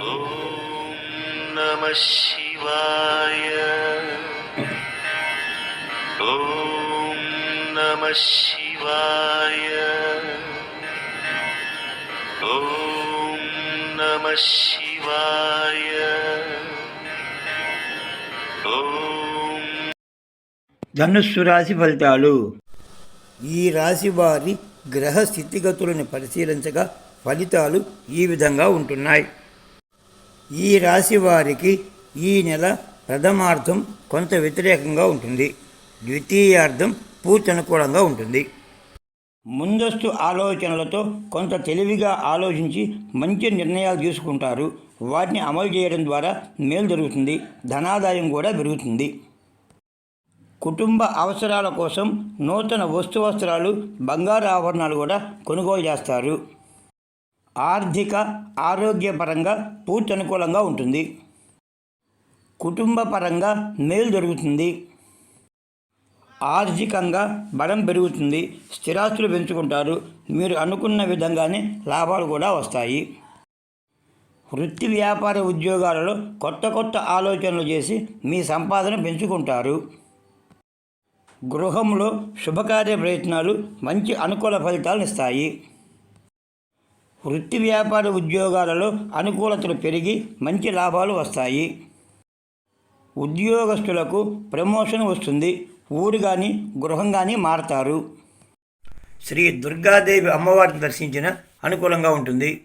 ఓం నమః శివాయ. ఓం నమః శివాయ. ఓం నమః శివాయ. ఓం. ధనుస్సు రాశి ఫలితాలు. ఈ రాశి వారి గ్రహ స్థితిగతులను పరిశీలించగా ఫలితాలు ఈ విధంగా ఉంటున్నాయి. ఈ రాశి వారికి ఈ నెల ప్రథమార్థం కొంత వ్యతిరేకంగా ఉంటుంది. ద్వితీయార్థం పూర్తి అనుకూలంగా ఉంటుంది. ముందస్తు ఆలోచనలతో కొంత తెలివిగా ఆలోచించి మంచి నిర్ణయాలు తీసుకుంటారు. వాటిని అమలు చేయడం ద్వారా మేలు జరుగుతుంది. ధనాదాయం కూడా పెరుగుతుంది. కుటుంబ అవసరాల కోసం నూతన వస్తువస్త్రాలు, బంగారు ఆభరణాలు కూడా కొనుగోలు చేస్తారు. ఆర్థిక ఆరోగ్యపరంగా పూర్తి అనుకూలంగా ఉంటుంది. కుటుంబ పరంగా మేలు జరుగుతుంది. ఆర్థికంగా బలం పెరుగుతుంది. స్థిరాస్తులు పెంచుకుంటారు. మీరు అనుకున్న విధంగానే లాభాలు కూడా వస్తాయి. వృత్తి వ్యాపార ఉద్యోగాలలో కొత్త ఆలోచనలు చేసి మీ సంపాదన పెంచుకుంటారు. గృహంలో శుభకార్య ప్రయత్నాలు మంచి అనుకూల ఫలితాలను ఇస్తాయి. వృత్తి వ్యాపార ఉద్యోగాలలో అనుకూలతలు పెరిగి మంచి లాభాలు వస్తాయి. ఉద్యోగస్తులకు ప్రమోషన్ వస్తుంది. ఊరు కానీ గృహం కానీ మారతారు. శ్రీ దుర్గాదేవి అమ్మవారిని దర్శించిన అనుకూలంగా ఉంటుంది.